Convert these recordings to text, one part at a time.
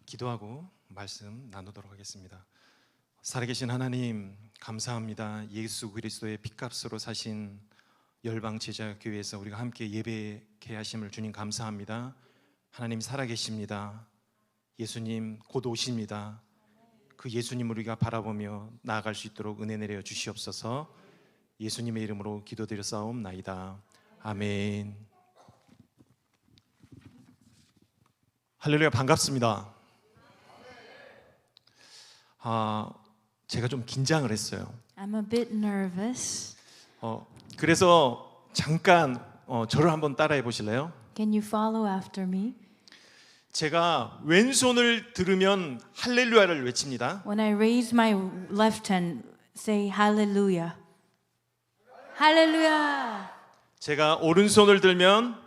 기도하고 말씀 나누도록 하겠습니다. 살아계신 하나님 감사합니다. 예수 그리스도의 핏값으로 사신 열방 제자교회에서 우리가 함께 예배케 하심을 주님 감사합니다. 하나님 살아계십니다. 예수님 곧 오십니다. 그 예수님을 우리가 바라보며 나아갈 수 있도록 은혜 내려 주시옵소서. 예수님의 이름으로 기도드려 싸움나이다. 아멘. 할렐루야, 반갑습니다. 제가 좀 긴장을 했어요. I'm a bit nervous. 그래서 잠깐 저를 한번 따라해 보실래요? Can you follow after me? 제가 왼손을 들으면 할렐루야를 외칩니다. When I raise my left hand, say hallelujah. Hallelujah. 제가 오른손을 들면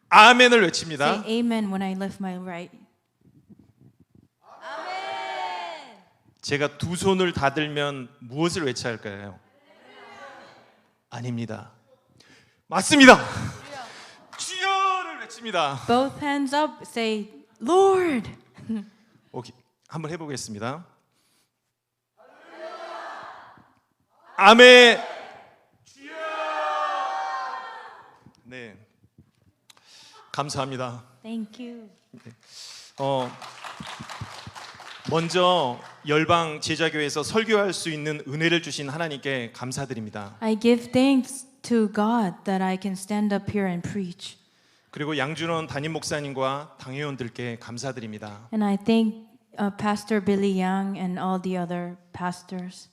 아멘을 외칩니다. Say amen when I lift my right. 제가 두 손을 다 들면 무엇을 외쳐야 할까요? 아닙니다. 맞습니다. 주여를 외칩니다. Both hands up, say Lord. 오케이, 한번 해보겠습니다. 아멘. 주여. 네, 감사합니다. Thank you. 먼저 열방 제자교회에서 설교할 수 있는 은혜를 주신 하나님께 감사드립니다. I give thanks to God that I can stand up here and preach. 그리고 양준원 담임 목사님과 당회원들께 감사드립니다. And I thank Pastor Billy Young and all the other pastors.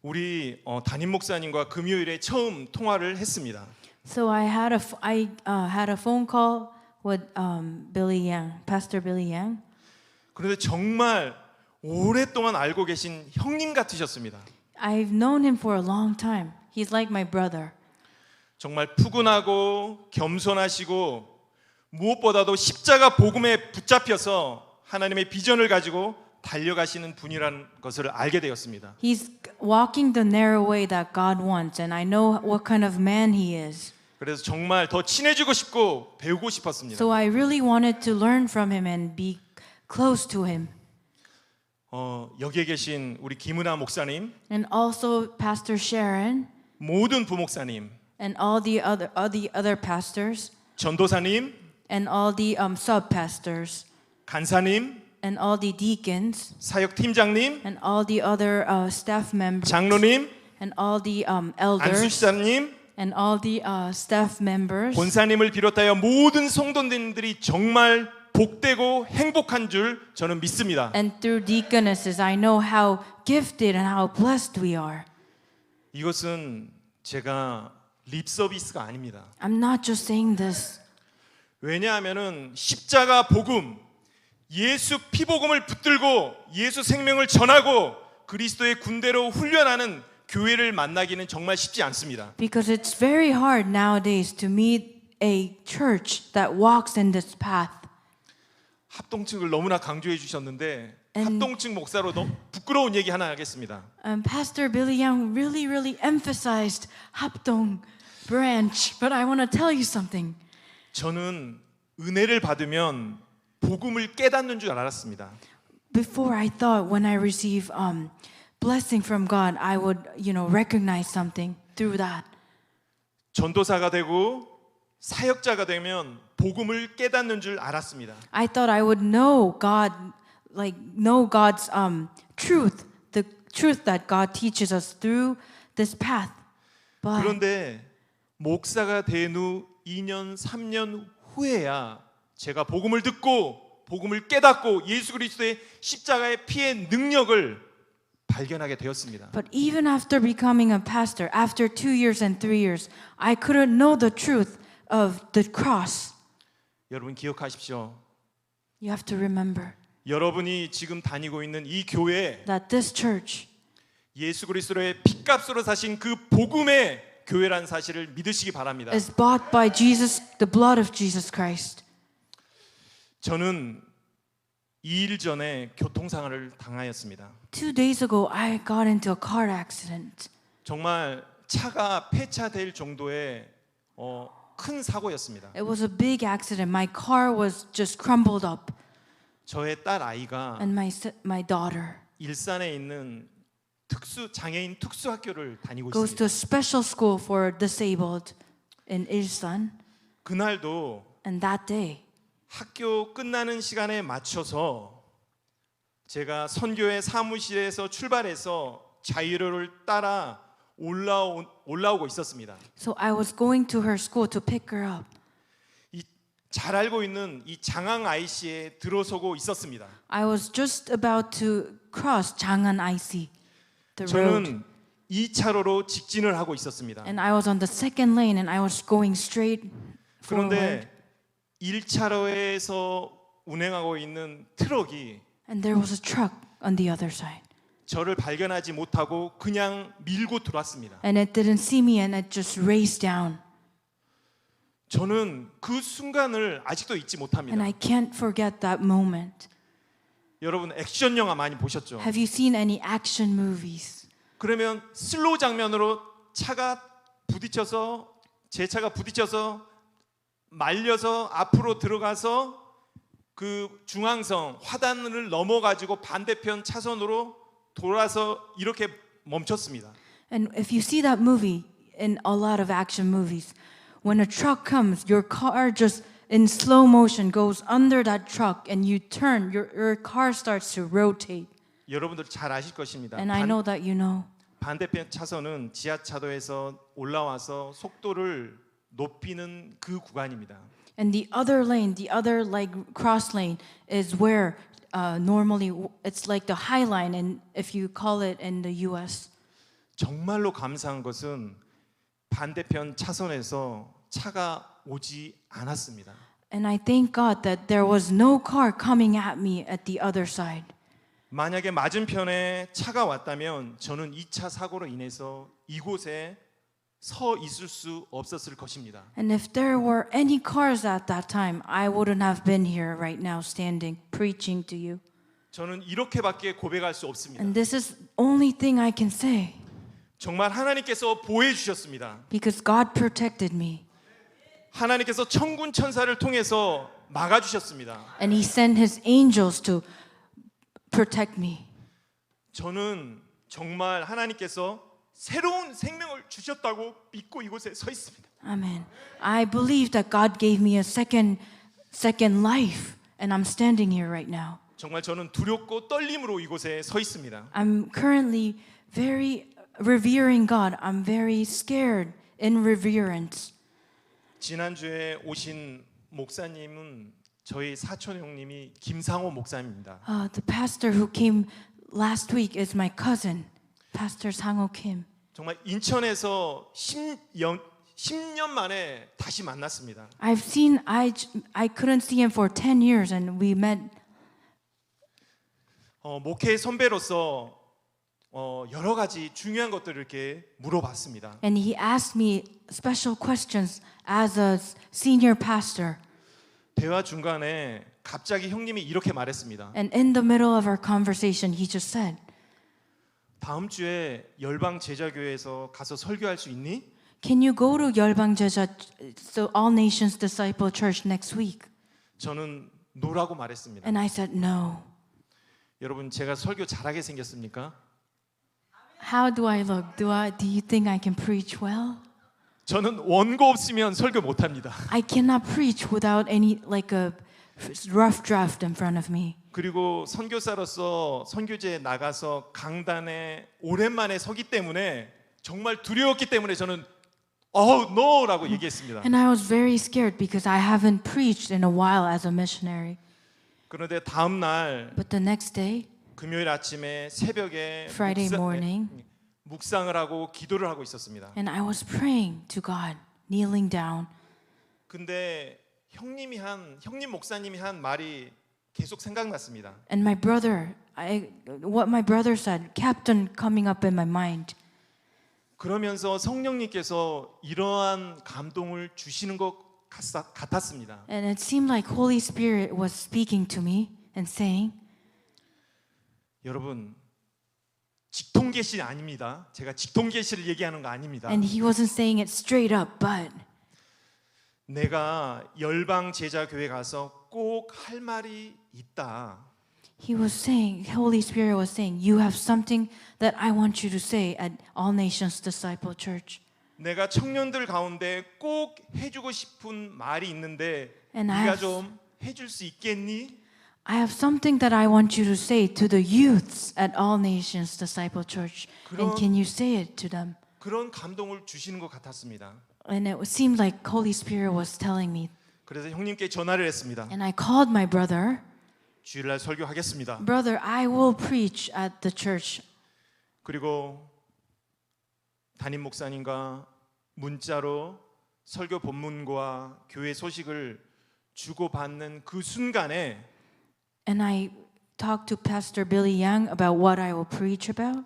우리 담임 목사님과 금요일에 처음 통화를 했습니다. So I had a phone call with Billy Young, Pastor Billy Young. 그런데 정말 오랫동안 알고 계신 형님 같으셨습니다. I've known him for a long time. He's like my brother. 정말 푸근하고 겸손하시고 무엇보다도 십자가 복음에 붙잡혀서 하나님의 비전을 가지고 달려가시는 분이라는 것을 알게 되었습니다. He's walking the narrow way that God wants, and I know what kind of man he is. 그래서 정말 더 친해지고 싶고 배우고 싶었습니다. So I really wanted to learn from him and be close to him. 여기에 계신 우리 김은아 목사님, And also Pastor Sharon 모든 부목사님, and all the other pastors 전도사님, and all the sub-pastors 간사님, and all the deacons 사역 팀장님, and all the other staff members 장로님, and all the elders 안수지사님, and all the staff members 권사님을 비롯하여 모든 성도님들이 정말 복되고 행복한 줄 저는 믿습니다. and through deaconesses. I know how gifted and how blessed we are. 이것은 제가 립 서비스가 아닙니다. I'm not just saying this. 왜냐하면은 십자가 복음, 예수 피복음을 붙들고 예수 생명을 전하고 그리스도의 군대로 훈련하는 교회를 만나기는 정말 쉽지 않습니다. Because it's very hard nowadays to meet a church that walks in this path. 합동측을 너무나 강조해 주셨는데 And- 합동측 목사로 너무 부끄러운 얘기 하나 하겠습니다. Pastor Billy Young really emphasized 합동 branch, but I want to tell you something. 저는 은혜를 받으면 복음을 깨닫는 줄 알았습니다. Before I thought when I receive blessing from God, I would, recognize something through that. 전도사가 되고 사역자가 되면 복음을 깨닫는 줄 알았습니다. I thought I would know God, know God's truth, the truth that God teaches us through this path. But 그런데 목사가 된 후 2년, 3년 후에야 제가 복음을 듣고 복음을 깨닫고 예수 그리스도의 십자가의 피의 능력을 발견하게 되었습니다. But even after becoming a pastor, after 2 years and 3 years, I couldn't know the truth of the cross. 여러분 기억하십시오. You have to remember 여러분이 지금 다니고 있는 이 교회 that this church 예수 그리스도의 핏값으로 사신 그 복음의 교회라는 사실을 믿으시기 바랍니다. is bought by Jesus, the blood of Jesus Christ. 저는 2일 전에 교통사고를 당하였습니다. 2 days ago, I got into a car accident. 정말 차가 폐차될 정도의 큰 사고였습니다. It was a big accident. My car was just crumbled up, 저의 딸 아이가 and my daughter 일산에 있는 장애인 특수 학교를 다니고 goes to a 있습니다. special school for disabled in Ilsan. 그날도 And that day, 학교 끝나는 시간에 맞춰서 제가 선교회 사무실에서 출발해서 자유로를 따라 올라오고 있었습니다. so I was going to her school to pick her up. 잘 알고 있는 이 장항 IC에 들어서고 있었습니다. I was just about to cross Chang'an IC, the road. 저는 2차로로 직진을 하고 있었습니다. And I was on the second lane and I was going straight forward. 그런데 1차로에서 운행하고 있는 트럭이 And there was a truck on the other side. 저를 발견하지 못하고 그냥 밀고 들어왔습니다. And it didn't see me and it just raced down. 저는 그 순간을 아직도 잊지 And 못합니다. I can't forget that moment. 여러분 액션 영화 많이 보셨죠? Have you seen any action movies? 그러면 슬로우 장면으로 차가 부딪혀서 제 차가 부딪혀서 말려서 앞으로 들어가서 그 중앙선 화단을 넘어 가지고 반대편 차선으로 돌아서 이렇게 멈췄습니다. And if you see that movie in a lot of action movies, when a truck comes, your car just in slow motion goes under that truck and you turn, your car starts to rotate. 여러분들 잘 아실 것입니다. And I know that you know. 반대편 차선은 지하차도에서 올라와서 속도를 높이는 그 구간입니다. And the other lane, the other like cross lane is where normally it's like the high line and if you call it in the US. 정말로 감사한 것은 반대편 차선에서 차가 오지 않았습니다. And I thank God that there was no car coming at me at the other side. 만약에 맞은편에 차가 왔다면 저는 2차 사고로 인해서 이곳에 서 있을 수 없었을 것입니다. And if there were any cars at that time, I wouldn't have been here right now standing preaching to you. 저는 이렇게밖에 고백할 수 없습니다. And this is the only thing I can say 정말 하나님께서 보호해 주셨습니다. because God protected me. 하나님께서 천군 천사를 통해서 막아 주셨습니다. And he sent his angels to protect me. 저는 정말 하나님께서 새로운 생명을 주셨다고 믿고 이곳에 서 있습니다. Amen. I believe that God gave me a second life and I'm standing here right now. 정말 저는 두렵고 떨림으로 이곳에 서 있습니다. I'm currently very revering God. I'm very scared in reverence. 지난주에 오신 목사님은 저희 사촌 형님이 김상호 목사입니다. The pastor who came last week is my cousin, Pastor Sang-ho Kim. 정말 인천에서 10년 만에 다시 만났습니다. I couldn't see him for 10 years and we met. 목회 선배로서 여러 가지 중요한 것들을 이렇게 물어봤습니다. And he asked me special questions as a senior pastor. 대화 중간에 갑자기 형님이 이렇게 말했습니다. And in the middle of our conversation, he just said, 다음 주에 열방 제자교회에서 가서 설교할 수 있니? "Can you go to Yeolbang Jeja, so All Nations Disciple Church next week?" 저는 노라고 말했습니다. And I said, "No." 여러분 제가 설교 잘하게 생겼습니까? How do I look? Do you think I can preach well? 저는 원고 없으면 설교 못 합니다. I cannot preach without any like a rough draft in front of me. 그리고 선교사로서 선교제에 나가서 강단에 오랜만에 서기 때문에 정말 두려웠기 때문에 저는 no라고 얘기했습니다. And I was very scared because I haven't preached in a while as a missionary. 그런데 다음 날 But the next day, 금요일 아침에 새벽에 Friday morning, 묵상을 하고 기도를 하고 있었습니다. and I was praying to God, kneeling down. 근데 형님 목사님이 한 말이 계속 생각났습니다. And my brother, what my brother said kept on coming up in my mind. 그러면서 성령님께서 이러한 감동을 주시는 것 같았습니다. And it seemed like Holy Spirit was speaking to me and saying, 여러분 직통계시 아닙니다. 제가 직통계시를 얘기하는 거 아닙니다. and he wasn't saying it straight up, but 내가 열방 제자 교회 가서 꼭 할 말이 있다. He was saying, Holy Spirit was saying, you have something that I want you to say at All Nations Disciple Church. 내가 청년들 가운데 꼭 해주고 싶은 말이 있는데 And I 네가 have- 좀 해줄 수 있겠니? I have something that I want you to say to the youths at All Nations Disciple Church. And 그런- can you say it to them? 그런 감동을 주시는 것 같았습니다. And it seemed like Holy Spirit was telling me. 그래서 형님께 전화를 했습니다. And I called my brother. 주일날 설교하겠습니다. Brother, I will preach at the church. 그리고 담임 목사님과 문자로 설교 본문과 교회 소식을 주고받는 그 순간에 And I talked to Pastor Billy Young about what I will preach about.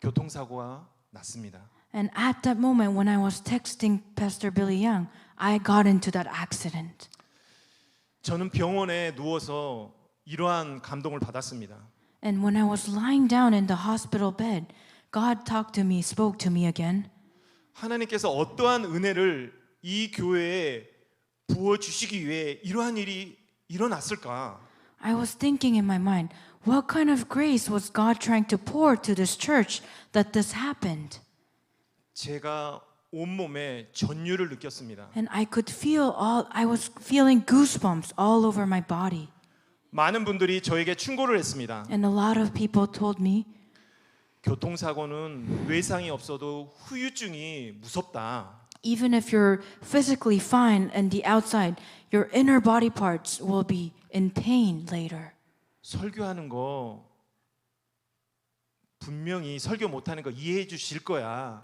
교통사고가 났습니다. And at that moment when I was texting Pastor Billy Young, I got into that accident. 저는 병원에 누워서 이러한 감동을 받았습니다. And when I was lying down in the hospital bed, God talked to me, spoke to me again. 하나님께서 어떠한 은혜를 이 교회에 부어 주시기 위해 이러한 일이 일어났을까? I was thinking in my mind, what kind of grace was God trying to pour to this church that this happened? 제가 온몸에 전율을 느꼈습니다. And I was feeling goosebumps all over my body. 많은 분들이 저에게 충고를 했습니다. And a lot of people told me, 교통사고는 외상이 없어도 후유증이 무섭다. even if you're physically fine and the outside, your inner body parts will be in pain later. 설교하는 거 분명히 설교 못하는 거 이해해 주실 거야.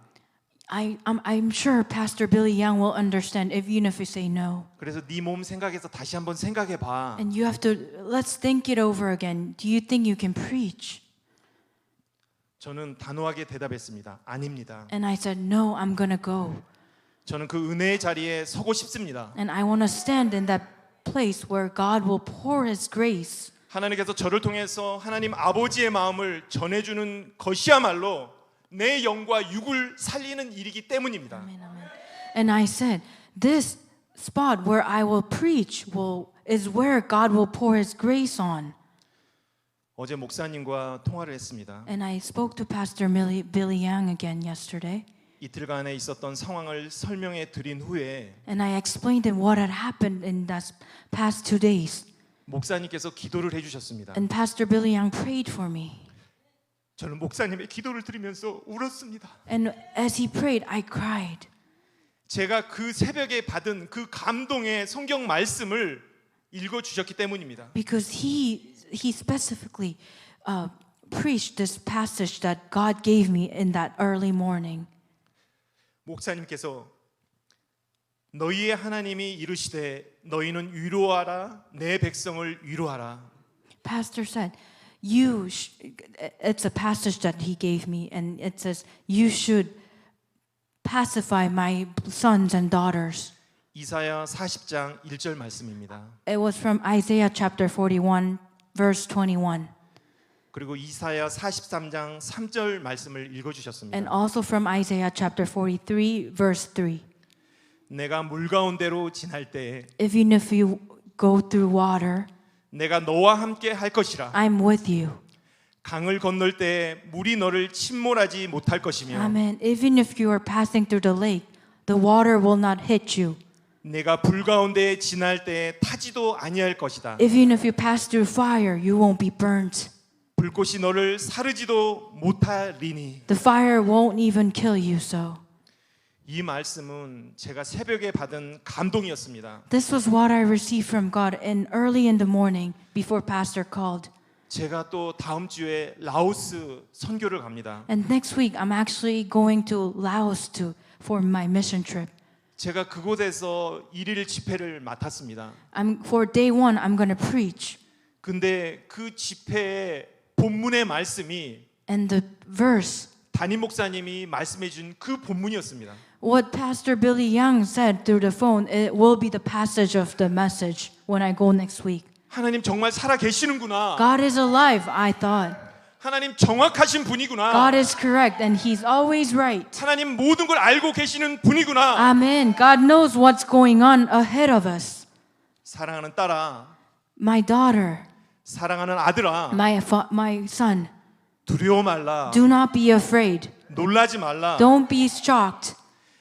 I'm sure Pastor Billy Young will understand even if you say no. 그래서 네 몸 생각해서 다시 한번 생각해 봐. And you have to, let's think it over again. Do you think you can preach? 저는 단호하게 대답했습니다. 아닙니다. And I said, no, I'm gonna go. 저는 그 은혜의 자리에 서고 싶습니다. And I want to stand in that place where God will pour His grace. 하나님께서 저를 통해서 하나님 아버지의 마음을 전해주는 것이야말로 내 영과 육을 살리는 일이기 때문입니다. Amen, amen. And I said, this spot where I will preach is where God will pour His grace on. 어제 목사님과 통화를 했습니다. And I spoke to Pastor Billy Young again yesterday. 이틀간에 있었던 상황을 설명해 드린 후에 And I explained him what had happened in that past 2 days. 목사님께서 기도를 해주셨습니다. And Pastor Billy Young prayed for me. 저는 목사님의 기도를 들으면서 울었습니다. And as he prayed, I cried. 제가 그 새벽에 받은 그 감동의 성경 말씀을 읽어주셨기 때문입니다. Because he specifically preached this passage that God gave me in that early morning. 목사님께서 너희의 하나님이 이르시되 너희는 위로하라 내 백성을 위로하라. Pastor said, it's a passage that he gave me, and it says, you should pacify my sons and daughters. 이사야 40장 1절 말씀입니다. It was from Isaiah chapter 41, verse 21, 그리고 이사야 43장 3절 말씀을 읽어주셨습니다. and also from Isaiah chapter 43, verse 3. 내가 물 가운데로 지날 때에 Even if you go through water, 내가 너와 함께 할 것이라. I'm with you. 강을 건널 때에 물이 너를 침몰하지 못할 것이며 Amen. Even if you are passing through the lake, the water will not hit you. 내가 불 가운데 지날 때에 타지도 아니할 것이다. Even if you pass through fire, you won't be burnt. 불꽃이 너를 사르지도 못하리니. The fire won't even kill you so. 이 말씀은 제가 새벽에 받은 감동이었습니다. This was what I received from God early in the morning before Pastor called. 제가 또 다음 주에 라오스 선교를 갑니다. And next week, I'm actually going to Laos for my mission trip. 제가 그곳에서 일일 집회를 맡았습니다. For day 1, I'm going to preach. 근데 그 집회의 본문의 말씀이 And the verse, 담임 목사님이 말씀해 준 그 본문이었습니다. what Pastor Billy Young said through the phone, it will be the passage of the message when I go next week. 하나님 정말 살아 계시는구나. God is alive, I thought. 하나님 정확하신 분이구나. God is correct and He's always right. 하나님 모든 걸 알고 계시는 분이구나. Amen. God knows what's going on ahead of us. 사랑하는 딸아, My daughter, 사랑하는 아들아, my son, 두려워 말라. do not be afraid. 놀라지 말라. Don't be shocked.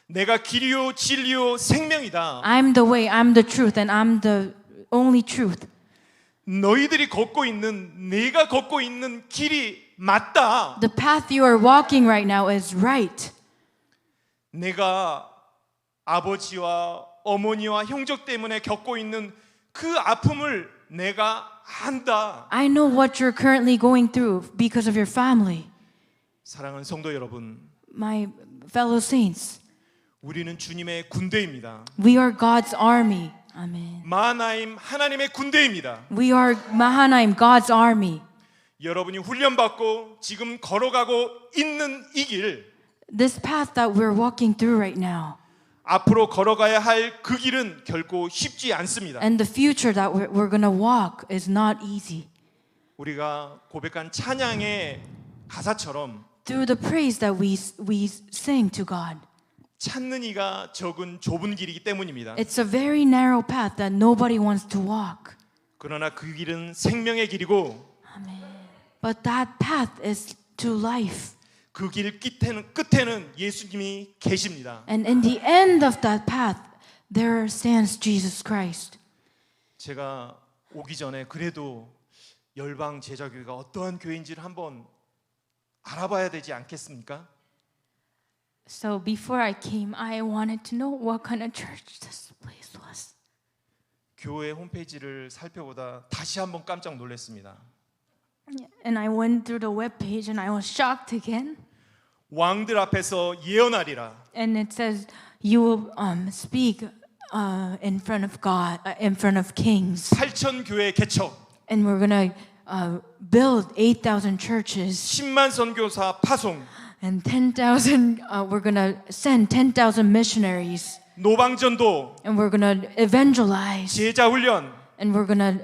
내가 길이요 진리요 생명이다. I'm the way, I'm the truth, and I'm the only truth. 너희들이 걷고 있는 내가 걷고 있는 길이 맞다. The path you are walking right now is right. 내가 아버지와 어머니와 형제 때문에 겪고 있는 그 아픔을 내가 안다. I know what you're currently going through because of your family. 사랑하는 성도 여러분, My fellow saints, 우리는 주님의 군대입니다. we are God's army. Amen. 마하나임 하나님의 군대입니다. We are Mahanaim, God's army. 여러분이 훈련받고 지금 걸어가고 있는 이 길, This path that we're walking through right now, 앞으로 걸어가야 할 그 길은 결코 쉽지 않습니다. and the future that we're going to walk is not easy. 우리가 고백한 찬양의 가사처럼 Through the praise that we sing to God, 찾는 이가 적은 좁은 길이기 때문입니다. it's a very narrow path that nobody wants to walk. 그러나 그 길은 생명의 길이고 But that path is to life. 그 길 끝에는 예수님이 계십니다. And in the end of that path, there stands Jesus Christ. 제가 오기 전에 그래도 열방 제자교회가 어떠한 교회인지를 한번 알아봐야 되지 않겠습니까? So before I came, I wanted to know what kind of church this place was. 교회 홈페이지를 살펴보다 다시 한번 깜짝 놀랐습니다. And I went through the web page and I was shocked again. 왕들 앞에서 예언하리라. And it says you will speak in front of God, in front of kings. 8천 교회 개척, And we're gonna build 8,000 churches 10만 선교사 파송, and 10,000. We're gonna send 10,000 missionaries 노방전도, and we're gonna evangelize 제자 훈련, and we're gonna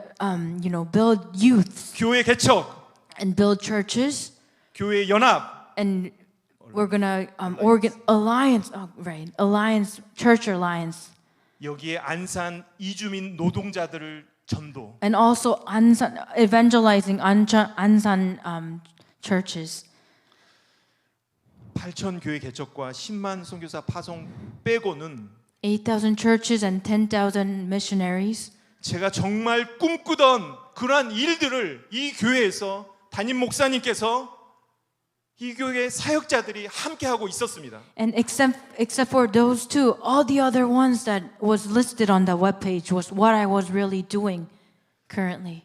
build youth 교회 개척, and build churches 교회 연합, and we're gonna alliance. Oh, right, alliance, church alliance. 여기에 안산 이주민 노동자들을 전도. And also evangelizing Ansan churches. 8천 교회 개척과 10만 선교사 파송 빼고는 8,000 churches and 10,000 missionaries. 제가 정말 꿈꾸던 그러한 일들을 이 교회에서 담임 목사님께서 이 교회 사역자들이 함께 하고 있었습니다. And except for those two, all the other ones that was listed on the webpage was what I was really doing currently.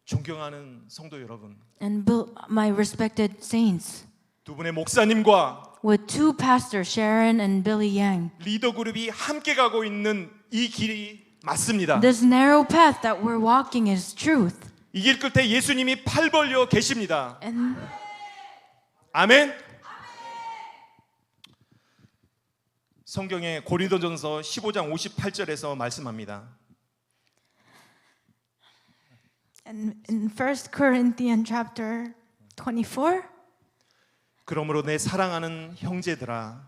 존경하는 성도 여러분, And my respected saints, 두 분의 목사님과 with two pastors, Sharon and Billy Yang, 리더 그룹이 함께 가고 있는 이 길이 맞습니다. this narrow path that we're walking is truth. 이 길 끝에 예수님이 팔 벌려 계십니다. And 아멘. 성경의 고린도전서 15장 58절에서 말씀합니다. in 1 Corinthians chapter 24, 그러므로 내 사랑하는 형제들아,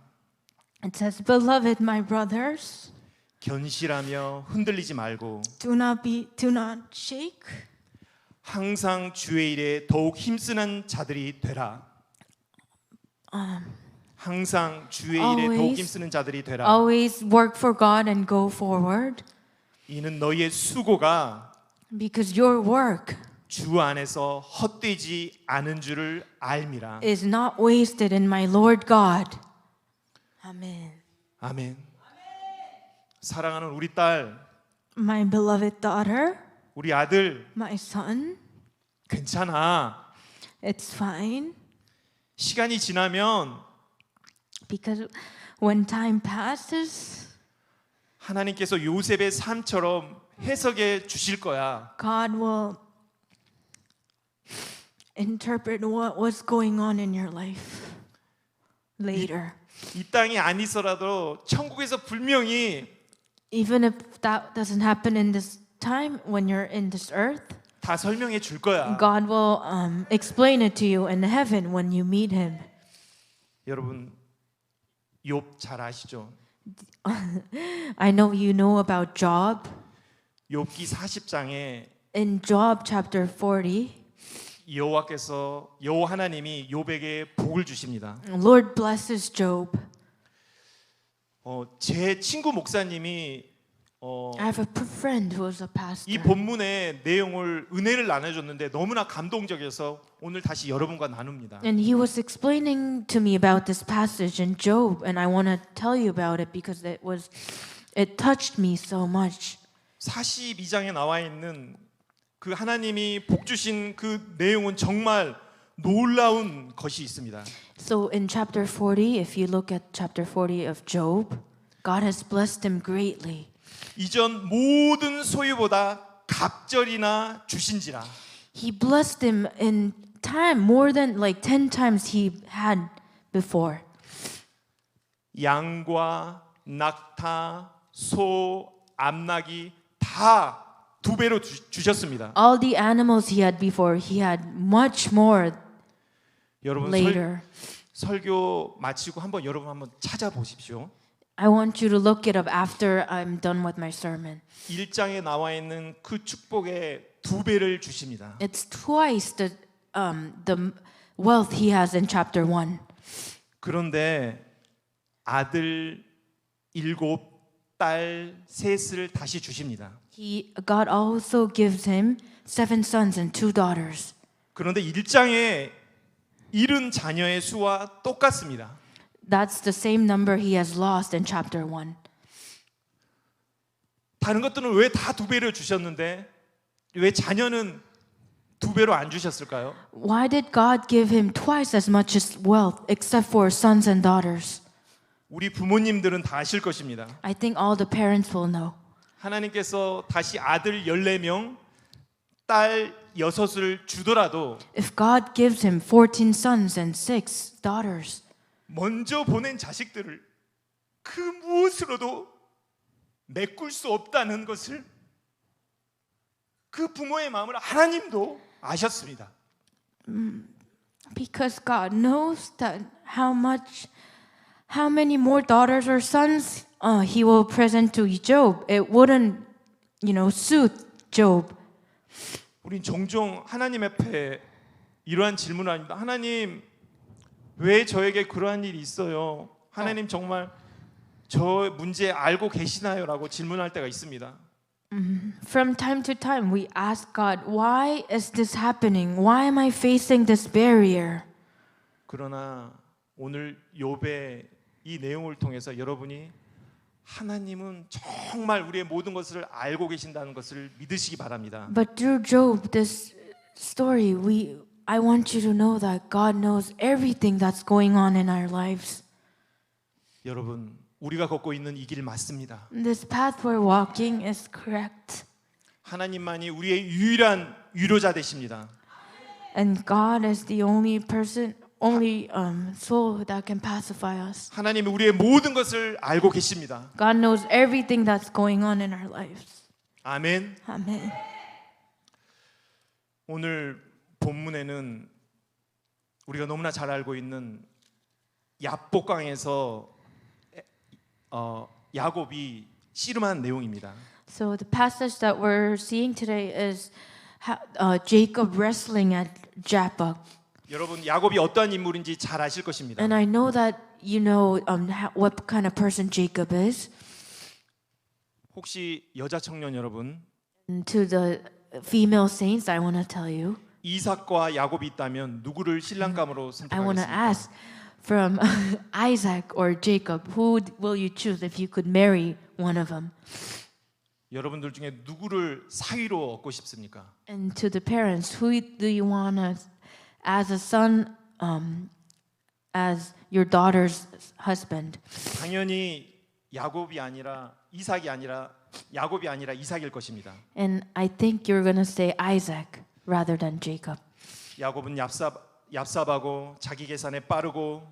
it says, "Beloved, my brothers, 견실하며 흔들리지 말고 do not shake. 항상 주의 일에 더욱 힘쓰는 자들이 되라." 항상 주의 일에 always- 더욱 힘쓰는 자들이 되라. Always work for God and go forward, 이는 너희의 수고가 because your work 주 안에서 헛되지 않은 줄을 알미라. is not wasted in my Lord God." Amen. 아멘. 사랑하는 우리 딸, My beloved daughter, 우리 아들, my son, 괜찮아. it's fine, 시간이 지나면 because when time passes, 하나님께서 요셉의 삶처럼 해석해 주실 거야. God will interpret what was going on in your life later. 이 땅이 아니더라도 천국에서 분명히 Even if that doesn't happen in this time when you're in this earth, 다 설명해 줄 거야. God will explain it to you in heaven when you meet him. 여러분 욥 잘 아시죠? I know you know about Job. 욥기 40장에 In Job chapter 40, 여호와 하나님이 욥에게 복을 주십니다. Lord blesses Job. 제 친구 목사님이 I have a friend who is a 이 pastor. 본문의 내용을 은혜를 나눠줬는데 너무나 감동적이어서 오늘 다시 여러분과 나눕니다. And he was explaining to me about this passage in Job, and I want to tell you about it because it touched me so much. 42장에 나와 있는 그 하나님이 복 주신 그 내용은 정말 놀라운 것이 있습니다. So in chapter 40, if you look at chapter 40 of Job, God has blessed him greatly. 이전 모든 소유보다 갑절이나 주신지라. He blessed him in time more than like 10 times he had before. 양과 낙타, 소, 암나귀 다 두 배로 주셨습니다. All the animals he had before, he had much more 여러분 later. 설교 마치고 여러분 한번 찾아보십시오. I want you to look it up after I'm done with my sermon. 1장에 나와 있는 그 축복의 두 배를 주십니다. It's twice the wealth he has in chapter 1. 그런데 아들 7, 딸 3을 다시 주십니다. God also gives him 7 sons and 2 daughters. 그런데 1장에 잃은 자녀의 수와 똑같습니다. That's the same number he has lost in chapter 1. 다른 것들은 왜 다 두 배를 주셨는데 왜 자녀는 두 배로 안 주셨을까요? Why did God give him twice as much as wealth except for sons and daughters? 우리 부모님들은 다 아실 것입니다. I think all the parents will know. 하나님께서 다시 아들 14명, 딸 6을 주더라도 If God gives him 14 sons and 6 daughters, 먼저 보낸 자식들을 그 무엇으로도 메꿀 수 없다는 것을 그 부모의 마음을 하나님도 아셨습니다. because God knows that how many more daughters or sons he will present to Job, it wouldn't, suit Job. 우린 종종 하나님 앞에 이러한 질문을 합니다. 하나님, 왜 저에게 그러한 일이 있어요? 하나님 정말 저 문제 알고 계시나요? 라고 질문할 때가 있습니다. From time to time, we ask God, why is this happening? Why am I facing this barrier? 그러나 오늘 욥의 이 내용을 통해서 여러분이 하나님은 정말 우리의 모든 것을 알고 계신다는 것을 믿으시기 바랍니다. But through Job, this story, I want you to know that God knows everything that's going on in our lives. 여러분, 우리가 걷고 있는 이 길 맞습니다. This path we're walking is correct. 하나님만이 우리의 유일한 위로자 되십니다. And God is the only soul that can pacify us. 하나님이 우리의 모든 것을 알고 계십니다. God knows everything that's going on in our lives. 아멘. Amen. 오늘 본문에는 우리가 너무나 잘 알고 있는 야복강에서 야곱이 씨름한 내용입니다. So the passage that we're seeing today is Jacob wrestling at Jabbok. 여러분 야곱이 어떠한 인물인지 잘 아실 것입니다. And I know that you know what kind of person Jacob is. 혹시 여자 청년 여러분, And to the female saints, I want to tell you, 이삭과 야곱이 있다면 누구를 신랑감으로 I want to 선택하겠습니까? ask from Isaac or Jacob, who will you choose if you could marry one of them? 여러분들 중에 누구를 사위로 얻고 싶습니까? And to the parents, who do you want as a son, as your daughter's husband? 당연히 야곱이 아니라 이삭이 아니라 야곱이 아니라 이삭일 것입니다. And I think you're going to say Isaac rather than Jacob. 야곱은 얍삽하고 자기 계산에 빠르고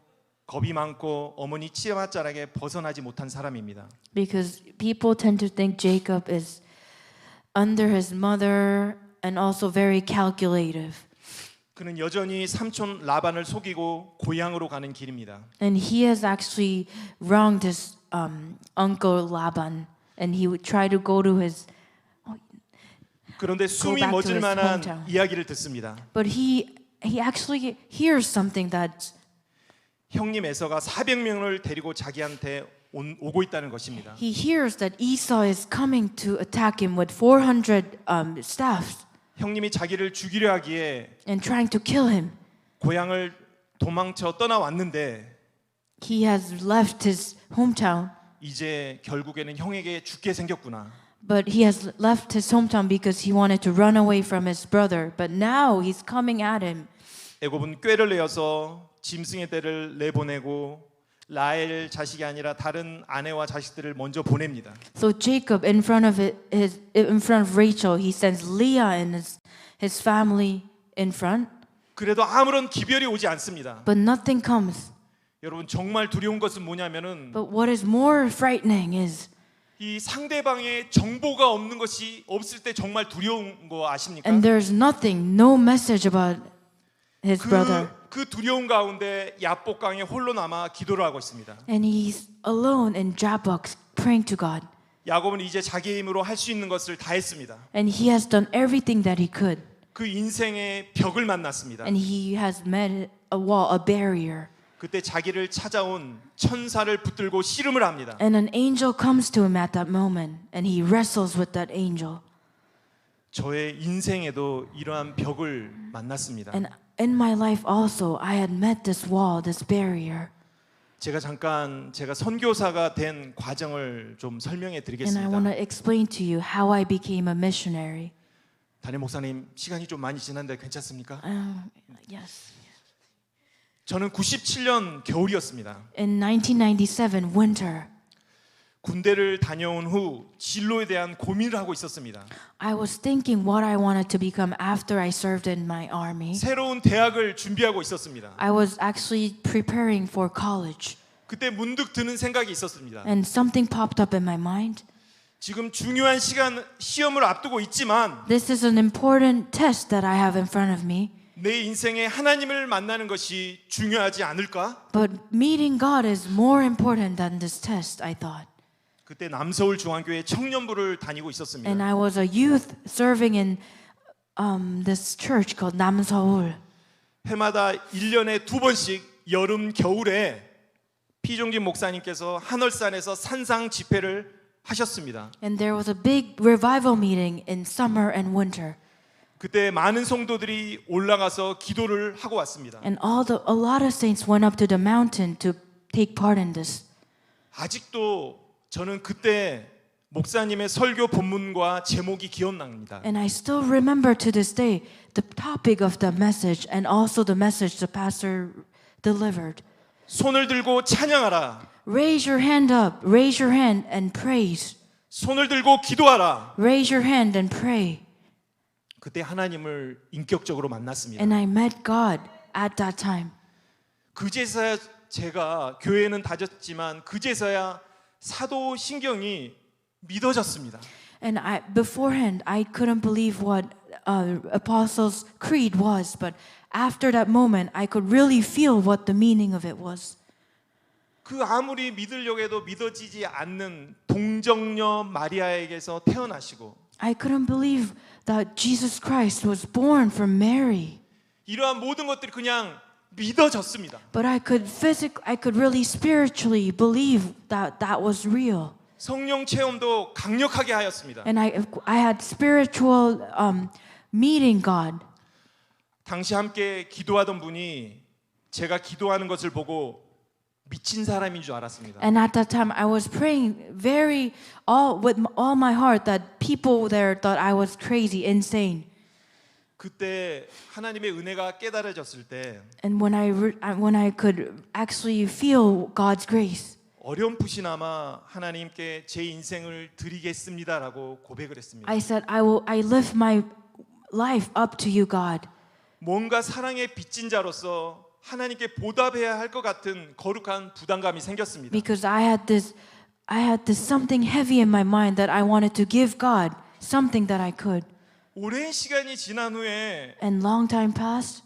겁이 많고 어머니 치맛자락에 벗어나지 못한 사람입니다. Because people tend to think Jacob is under his mother and also very calculative. 그는 여전히 삼촌 라반을 속이고 고향으로 가는 길입니다. And he has actually wronged his uncle Laban, and he would try to go to his. 그런데 숨이 back to 멎을 his 만한 hometown. 이야기를 듣습니다. But he actually hears something that 형님 에서가 400명을 데리고 자기한테 오고 있다는 것입니다. he hears that Esau is coming to attack him with 400 staffs 형님이 자기를 죽이려 하기에 and trying to kill him. 고향을 도망쳐 떠나왔는데 He has left his hometown, 이제 결국에는 형에게 죽게 생겼구나. but he has left his hometown because he wanted to run away from his brother. But now he's coming at him. 애굽은 꾀를 내어서 짐승의 떼를 내보내고 라헬 자식이 아니라 다른 아내와 자식들을 먼저 보냅니다. So Jacob, in front of Rachel, he sends Leah and his family in front, 그래도 아무런 기별이 오지 않습니다. but nothing comes. 여러분 정말 두려운 것은 뭐냐면은 But what is more frightening is, 이 상대방의 정보가 없는 것이 없을 때 정말 두려운 거 아십니까? and there's nothing, no message about his brother, 그 두려운 가운데 야복강에 홀로 남아 기도를 하고 있습니다. and he's alone in Jabbok praying to God, 야곱은 이제 자기 힘으로 할 수 있는 것을 다 했습니다. and he has done everything that he could, 그 인생의 벽을 만났습니다. and he has met a wall, a barrier, 그때 자기를 찾아온 천사를 붙들고 씨름을 합니다. and an angel comes to him at that moment, and he wrestles with that angel. 저의 인생에도 이러한 벽을 만났습니다. And in my life also, I had met this wall, this barrier. 제가 선교사가 된 과정을 좀 설명해 And I 드리겠습니다. want to explain to you how I became a missionary. 담임 목사님 시간이 좀 많이 지난데 괜찮습니까? Yes. 저는 97년 겨울이었습니다. In 1997 winter, 군대를 다녀온 후 진로에 대한 고민을 하고 있었습니다. I was thinking what I wanted to become after I served in my army. 새로운 대학을 준비하고 있었습니다. I was actually preparing for college, 그때 문득 드는 생각이 있었습니다. and something popped up in my mind. 지금 중요한 시험을 앞두고 있지만 This is an important test that I have in front of me, 내 인생에 하나님을 만나는 것이 중요하지 않을까? but meeting God is more important than this test, I thought. 그때 남서울 중앙교회 청년부를 다니고 And 있었습니다. I was a youth serving in this church called 남서울. 해마다 1년에 2번씩 여름 겨울에 피종진 목사님께서 한월산에서 산상 집회를 하셨습니다. And there was a big revival meeting in summer and winter. 그때 많은 성도들이 올라가서 기도를 하고 왔습니다. And a lot of saints went up to the mountain to take part in this. 아직도 저는 그때 목사님의 설교 본문과 제목이 기억납니다. And I still remember to this day the topic of the message and also the message the pastor delivered. 손을 들고 찬양하라. Raise your hand up, raise your hand and praise. 손을 들고 기도하라. Raise your hand and pray. 그때 하나님을 인격적으로 만났습니다. And I met God at that time. 그제서야 제가 교회는 다녔지만 그제서야 사도신경이 믿어졌습니다. And beforehand I couldn't believe what Apostles' Creed was, but after that moment I could really feel what the meaning of it was. 그 아무리 믿으려고 해도 믿어지지 않는 동정녀 마리아에게서 태어나시고 I couldn't believe that Jesus Christ was born from Mary. 이러한 모든 것들이 그냥 믿어졌습니다. But I could really spiritually believe that that was real. 성령 체험도 강력하게 하였습니다. And I had spiritual meeting God. 당시 함께 기도하던 분이 제가 기도하는 것을 보고 미친 사람인 줄 알았습니다. And at that time I was praying with all my heart that people there thought I was crazy, insane. 그때 하나님의 은혜가 깨달아졌을 때 And when I could actually feel God's grace, 어렴풋이나마 하나님께 제 인생을 드리겠습니다라고 고백을 했습니다. I said, I lift my life up to you, God. 뭔가 사랑의 빚진 자로서 하나님께 보답해야 할 것 같은 거룩한 부담감이 생겼습니다. Because I had this something heavy in my mind that I wanted to give God something that I could. 오랜 시간이 지난 후에 And long time passed,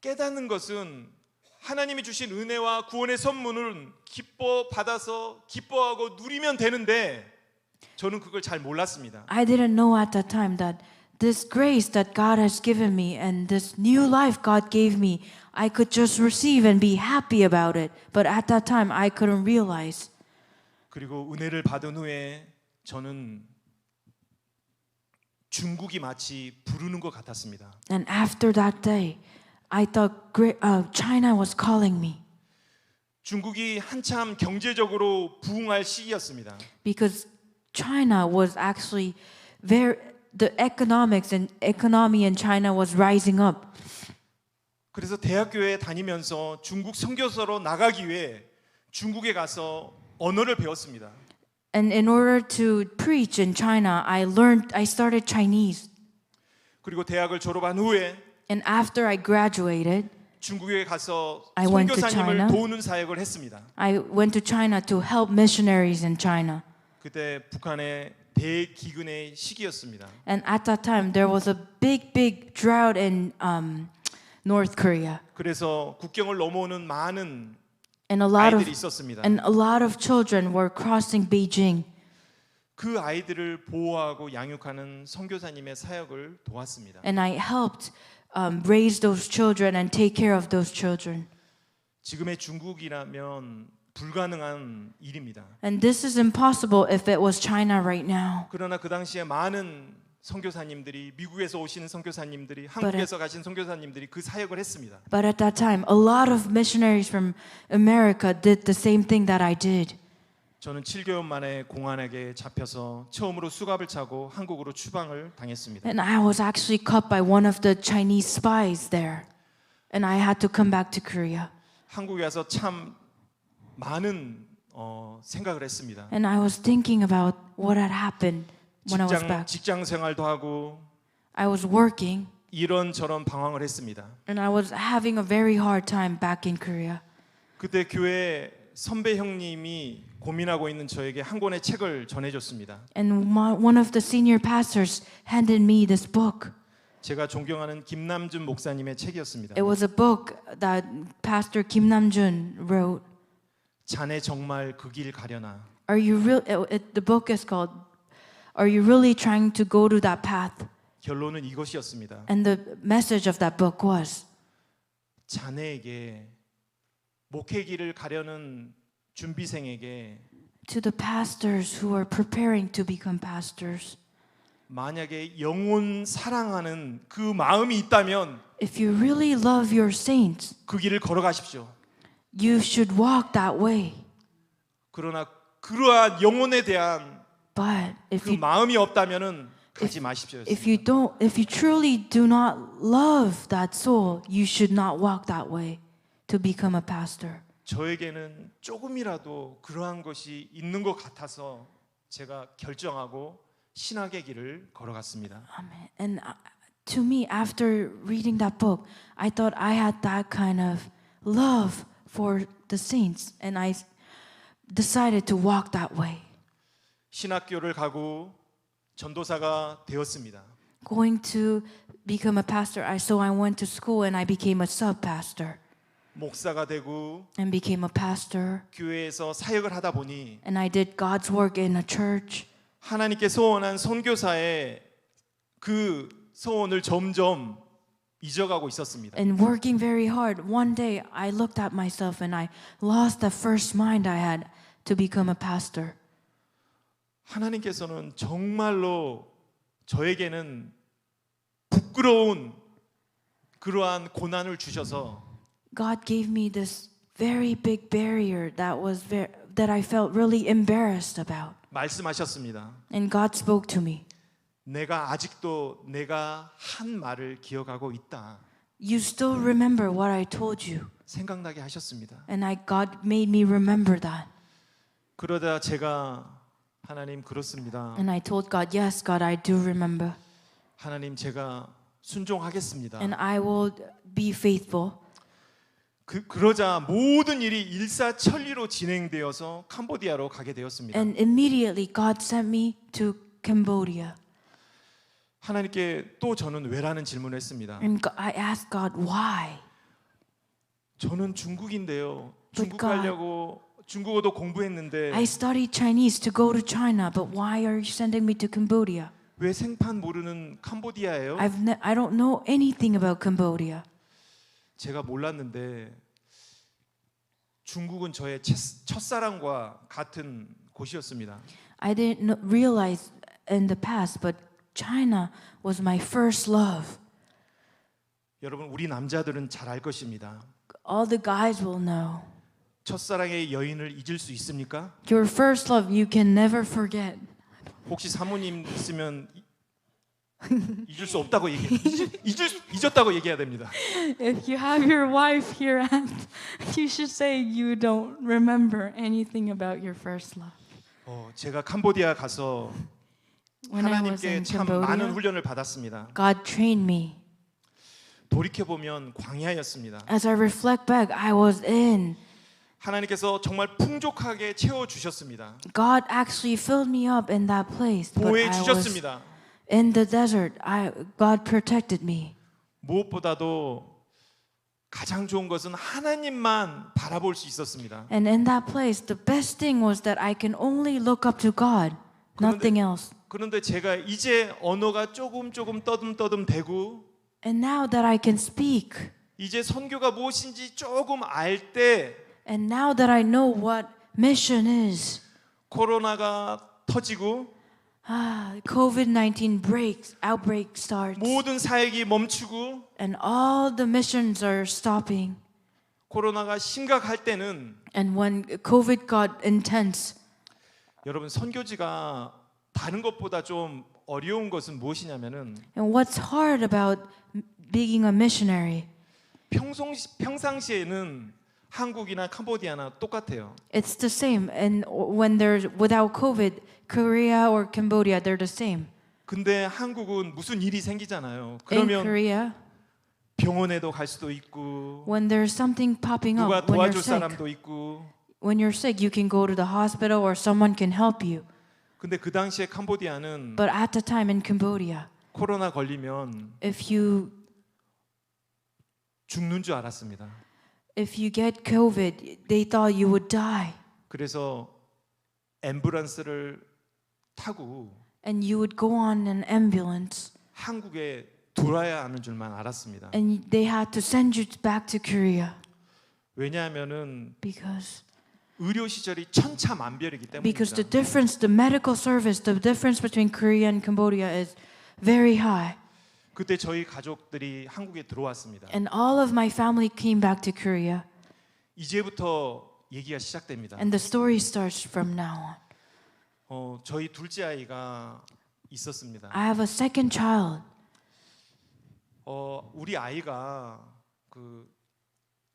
깨닫는 것은 하나님이 주신 은혜와 구원의 선물은 받아서 기뻐하고 누리면 되는데 저는 그걸 잘 몰랐습니다. I didn't know at that time that this grace that God has given me and this new life God gave me, I could just receive and be happy about it. But at that time, I couldn't realize. 그리고 은혜를 받은 후에 저는 중국이 마치 부르는 것 같았습니다. And after that day, I thought China was calling me 중국이 한참 경제적으로 부흥할 시기였습니다. because China was actually the economics and economy in China was rising up. 그래서 대학교에 다니면서 중국 선교사로 나가기 위해 중국에 가서 언어를 배웠습니다. And in order to preach in China, I started Chinese. 그리고 대학을 졸업한 후에 And after I graduated, 중국에 가서 I went to 선교사님을 China. 도우는 사역을 했습니다. I went to China to help missionaries in China. 그때 북한의 대기근의 시기였습니다. And at that time, there was a big drought in North Korea. 그래서 국경을 넘어오는 많은 And a lot 아이들이 있었습니다. of children were crossing Beijing. 그 아이들을 보호하고 양육하는 선교사님의 사역을 도왔습니다. And I helped raise those children and take care of those children. 지금의 중국이라면 불가능한 일입니다. And this is impossible if it was China right now. 그러나 그 당시에 많은 선교사님들이 미국에서 오시는 선교사님들이 한국에서 가신 선교사님들이 그 사역을 했습니다. But at that time, a lot of missionaries from America did the same thing that I did. 저는 7개월 만에 공안에게 잡혀서 처음으로 수갑을 차고 한국으로 추방을 당했습니다. And I was actually caught by one of the Chinese spies there. And I had to come back to Korea. 한국에 와서 참 많은 생각을 했습니다. And I was thinking about what had happened when I was back. 직장 생활도 하고 I was working 이런저런 방황을 했습니다. and I was having a very hard time back in Korea. 그때 교회 선배 형님이 고민하고 있는 저에게 한 권의 책을 전해줬습니다. And one of the senior pastors handed me this book. 제가 존경하는 김남준 목사님의 책이었습니다. It was a book that Pastor Kim Namjoon wrote. 자네 정말 그 길 가려나. The book is called Are You Really Trying to Go to That Path? 결론은 이것이었습니다. And the message of that book was 자네에게 목회 길을 가려는 준비생에게 to the pastors who are preparing to become pastors. 만약에 영혼 사랑하는 그 마음이 있다면 If you really love your saints, 그 길을 걸어가십시오. you should walk that way. 그러나 그러한 영혼에 대한 But 그 마음이 없다면은 가지 마십시오. if you truly do not love that soul, you should not walk that way to become a pastor. 저에게는 조금이라도 그러한 것이 있는 것 같아서 제가 결정하고 신학의 길을 걸어갔습니다. Amen. And to me, after reading that book, I thought I had that kind of love for the saints, and I decided to walk that way. 신학교를 가고 전도사가 되었습니다. Going to become a pastor, so I went to school and I became a sub-pastor 목사가 되고 and became a pastor. 교회에서 사역을 하다 보니 And I did God's work in a church. 하나님께 소원한 선교사의 그 소원을 점점 잊어가고 있었습니다. And working very hard, one day I looked at myself and I lost the first mind I had to become a pastor. 하나님께서는 정말로 저에게는 부끄러운 그러한 고난을 주셔서 God gave me this very big barrier that I felt really embarrassed about. 말씀하셨습니다. And God spoke to me. 내가 아직도 내가 한 말을 기억하고 있다. You still remember what I told you. 생각나게 하셨습니다. And God made me remember that. 그러다 제가 하나님 그렇습니다. And I told God, yes, God, I do remember. 하나님 제가 순종하겠습니다. And I will be faithful. 그러자 모든 일이 일사천리로 진행되어서 캄보디아로 가게 되었습니다. And immediately God sent me to Cambodia. 하나님께 또 저는 왜라는 질문을 했습니다. And I asked God, why? 저는 중국인데요. But 중국 God- 가려고 중국어도 공부했는데 I studied Chinese to go to China, but why are you sending me to Cambodia? 왜 생판 모르는 캄보디아예요? I don't know anything about Cambodia. 제가 몰랐는데 중국은 저의 첫사랑과 같은 곳이었습니다. I didn't realize in the past, but China was my first love. 여러분 우리 남자들은 잘 알 것입니다. All the guys will know. 첫사랑의 여인을 잊을 수 있습니까? Your first love you can never forget. 혹시 사모님 있으면 잊을 수 없다고 잊었다고 얘기해야 됩니다. If you have your wife here, you should say you don't remember anything about your first love. 제가 캄보디아 가서 When I was 하나님께 in 참 많은 Cambodia, 훈련을 받았습니다. God trained me. 돌이켜 보면 광야였습니다. As I reflect back, I was in. 하나님께서 정말 풍족하게 채워 주셨습니다. God actually filled me up in that place. But 보호해 I was 주셨습니다. in the desert. God protected me. 무엇보다도 가장 좋은 것은 하나님만 바라볼 수 있었습니다. And in that place, the best thing was that I can only look up to God, nothing else. 그런데 제가 이제 언어가 조금 떠듬떠듬 되고 And now that I can speak, 이제 선교가 무엇인지 조금 알 때 and now that I know what mission is, 코로나가 터지고 COVID-19 outbreak starts, 모든 사역이 멈추고 and all the missions are stopping. 코로나가 심각할 때는 And when COVID got intense, 여러분 선교지가 다른 것보다 좀 어려운 것은 무엇이냐면은 and what's hard about being a missionary? 평상시에는 한국이나 캄보디아나 똑같아요. It's the same. And when there's without COVID, Korea or Cambodia, they're the same. 근데 한국은 무슨 일이 생기잖아요. In 그러면 Korea, 병원에도 갈 수도 있고 when there's something popping 누가 up, when you're 도와줄 sick, 사람도 있고. when you're sick, you can go to the hospital or someone can help you. 근데 그 당시에 캄보디아는 But at the time in Cambodia, 코로나 걸리면 if you 죽는 줄 알았습니다. get COVID, they thought you would die, 그래서 앰뷸런스를 타고 and you would go on an ambulance, 한국에 돌아야 하는 줄만 알았습니다. and they had to send you back to Korea 왜냐하면은 because 의료 시절이 천차만별이기 because the 때문입니다. difference, the medical service, the difference between Korea and Cambodia is very high. 그때 저희 가족들이 한국에 들어왔습니다. And all of my family came back to Korea, 이제부터 얘기가 시작됩니다. and the story starts from now on. 저희 둘째 아이가 있었습니다. I have a second child, 우리 아이가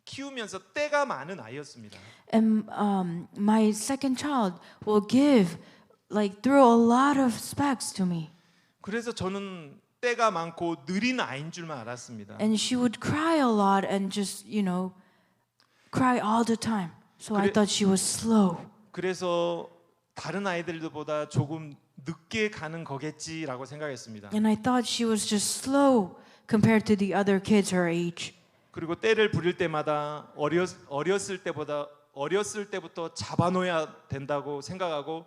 키우면서 때가 많은 아이였습니다. and my second child will give, like, throw a lot of specs to me, 그래서 저는 때가 많고 느린 아이인 줄만 알았습니다. and she would cry a lot and just, cry all the time. So I 그래- thought she was slow. 그래서 다른 아이들보다 조금 늦게 가는 거겠지라고 생각했습니다. And I thought she was just slow compared to the other kids her age. 그리고 때를 부릴 때마다 어렸을 때부터 잡아놓아야 된다고 생각하고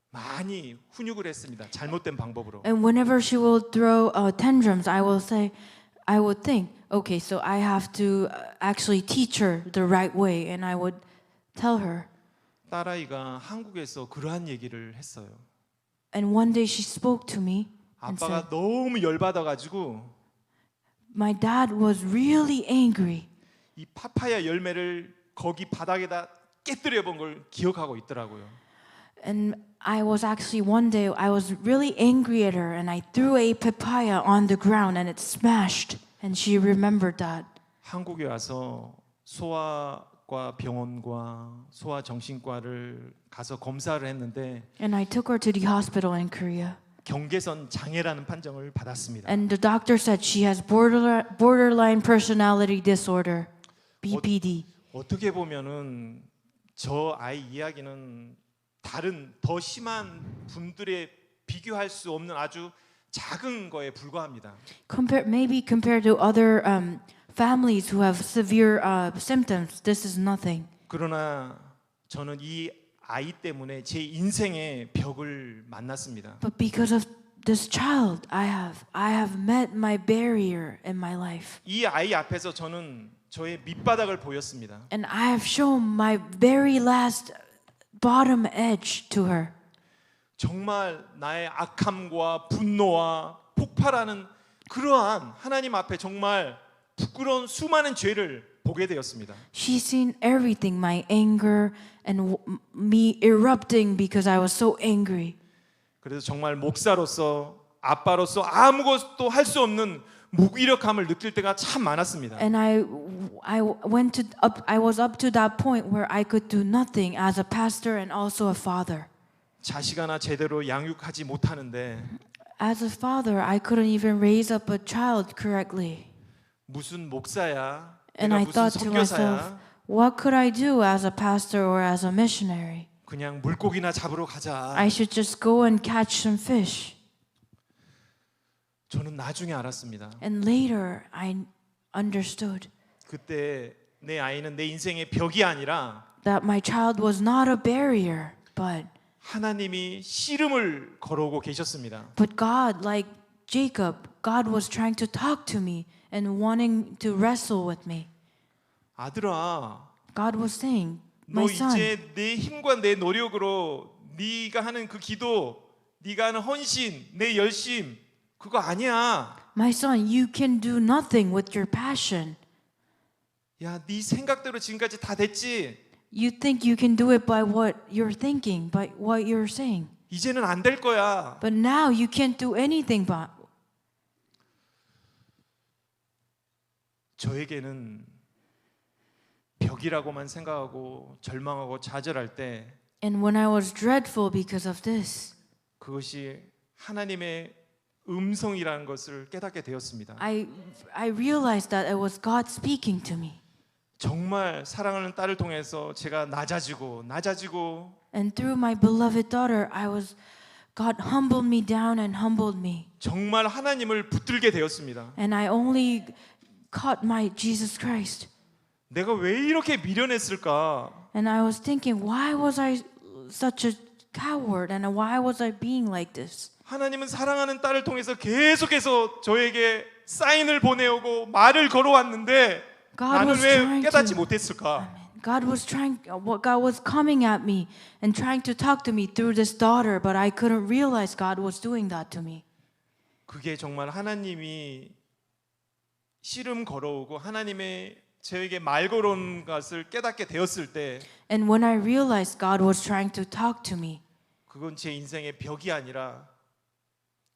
많이 훈육을 했습니다. 잘못된 방법으로. And whenever she will throw tantrums, I would think, okay, so I have to actually teach her the right way, and I would tell her. 딸아이가 한국에서 그러한 얘기를 했어요. And one day she spoke to me and 아빠가 said, 너무 열받아가지고 my dad was really angry, 이 파파야 열매를 거기 바닥에다 깨뜨려 본 걸 기억하고 있더라고요. and I was actually one day I was really angry at her, and I threw a papaya on the ground, and it smashed, and she remembered that. 한국에 와서 소아과 병원과 소아 정신과를 가서 검사를 했는데 And I took her to the hospital in Korea. 경계선 장애라는 판정을 받았습니다. And the doctor said she has borderline personality disorder, BPD. 어떻게 보면은 저 아이 이야기는 다른 더 심한 분들에 비교할 수 없는 아주 작은 거에 불과합니다. Maybe compared to other families who have severe symptoms, this is nothing. 그러나 저는 이 아이 때문에 제 인생의 벽을 만났습니다. But because of this child I have met my barrier in my life. 이 아이 앞에서 저는 저의 밑바닥을 보였습니다. And I have shown my very last bottom edge to her. 정말 나의 악함과 분노와 폭발하는 그러한 하나님 앞에 정말 부끄러운 수많은 죄를 보게 되었습니다. She's seen everything, my anger and me erupting because I was so angry. 그래서 정말 목사로서 아빠로서 아무것도 할 수 없는 무기력함을 느낄 때가 참 많았습니다. And I was up to that point where I could do nothing as a pastor and also a father. 자식 하나 제대로 양육하지 못하는데 As a father, I couldn't even raise up a child correctly. 무슨 목사야? And 내가 I 무슨 thought to myself, 선교사야? what could I do as a pastor or as a missionary? 그냥 물고기나 잡으러 가자. I should just go and catch some fish. 저는 나중에 알았습니다. And later, I understood 그때 내 아이는 내 인생의 벽이 아니라 that my child was not a barrier, but 하나님이 씨름을 걸어오고 계셨습니다. God, like Jacob, God was trying to talk to me and wanting to wrestle with me. 아들아, God was saying, 너 my son, 이제 내 힘과 내 노력으로 네가 하는 그 기도, 네가 하는 헌신, 내 열심 그거 아니야. my son, you can do nothing with your passion. 야, 네 생각대로 지금까지 다 됐지. You think you can do it by what you're thinking, by what you're saying. 이제는 안 될 거야. But now you can't do anything but 저에게는 벽이라고만 생각하고 절망하고 좌절할 때 and when I was dreadful because of this, 그것이 하나님의 음성이라는 것을 깨닫게 되었습니다. I realized that it was God speaking to me. 정말 사랑하는 딸을 통해서 제가 낮아지고 And through my beloved daughter, God humbled me down and humbled me. 정말 하나님을 붙들게 되었습니다. And I only caught my Jesus Christ. 내가 왜 이렇게 미련했을까? And I was thinking, why was I such a coward and why was I being like this? 하나님은 사랑하는 딸을 통해서 계속해서 저에게 사인을 보내오고 말을 걸어왔는데 God 나는 was 왜 trying 깨닫지 to 못했을까? God was coming at me and trying to talk to me through this daughter, but I couldn't realize God was doing that to me. 그게 정말 하나님이 씨름 걸어오고 하나님의 저에게 말 걸어온 것을 깨닫게 되었을 때 And when I realized God was trying to talk to me, 그건 제 인생의 벽이 아니라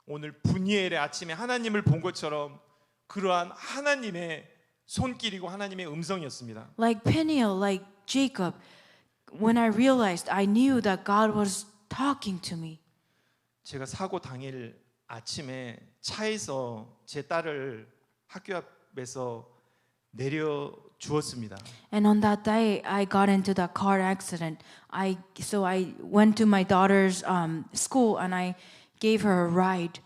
오늘 분이엘의 아침에 하나님을 본 것처럼 그러한 하나님의 손길이고 하나님의 음성이었습니다. like Peniel, like Jacob, when I realized, I knew that God was talking to me. 제가 사고 당일 아침에 차에서 제 딸을 학교 앞에서 내려 주었습니다. And on that day, I got into that car accident. So I went to my daughter's school and I gave her a ride.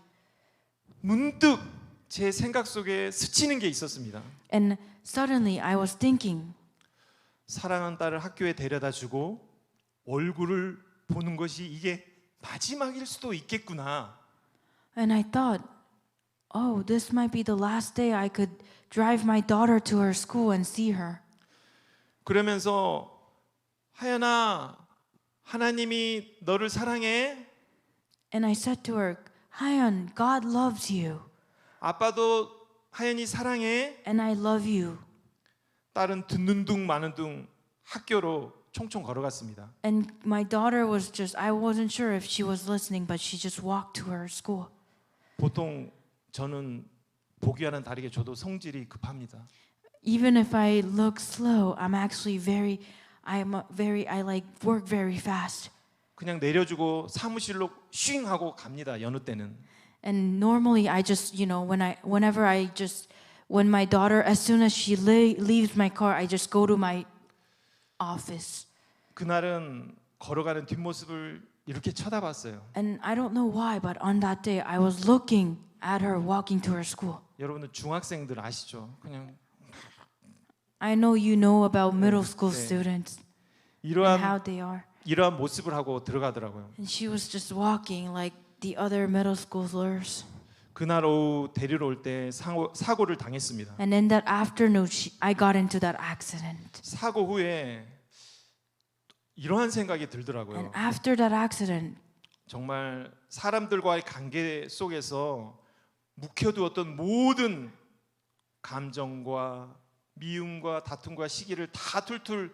문득 제 생각 속에 스치는 게 있었습니다. And suddenly I was thinking, 사랑하는 딸을 학교에 데려다 주고 얼굴을 보는 것이 이게 마지막일 수도 있겠구나. and I thought, oh, this might be the last day I could drive my daughter to her school and see her. 그러면서 하연아, 하나님이 너를 사랑해. And I said to her, Hayan, God loves you, 아빠도 하연이 사랑해. and I love you. 딸은 듣는 둥 마는 둥 학교로 총총 걸어갔습니다. And my daughter was I wasn't sure if she was listening, but she just walked to her school. 보통 저는 보기와는 다르게 저도 성질이 급합니다. Even if I look slow, I like work very fast. 그냥 내려주고 사무실로 쉥 하고 갑니다. 여느 때는. And normally I just, when my daughter, as soon as she leaves my car, I just go to my office. 그날은 걸어가는 뒷모습을 이렇게 쳐다봤어요. And I don't know why, but on that day, I was looking at her walking to her school. 여러분들 중학생들 아시죠? 그냥 I know you know about middle school 네. students and how 이러한 they are. 이러한 모습을 하고 들어가더라고요. And she was just walking like the other middle schoolers. 그날 오후 데리러 올 때 사고를 당했습니다. And in that afternoon, I got into that accident. 사고 후에 이러한 생각이 들더라고요. And after that accident, 정말 사람들과의 관계 속에서 묵혀두었던 모든 감정과 미움과 다툼과 시기를 다 툴툴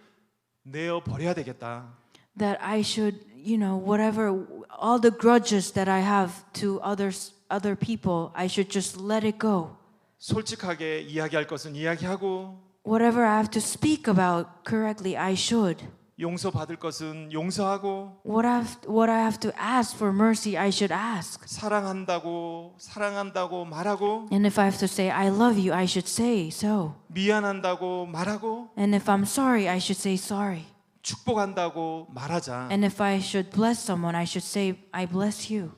내어 버려야 되겠다. that I should, whatever, all the grudges that I have to other people, I should just let it go. 솔직하게 이야기할 것은 이야기하고 Whatever I have to speak about correctly, I should. 용서받을 것은 용서하고 What I have to ask for mercy, I should ask. 사랑한다고 말하고 And if I have to say I love you, I should say so. 미안한다고 말하고 And if I'm sorry, I should say sorry. 축복한다고 말하자. And if I should bless someone, I should say I bless you.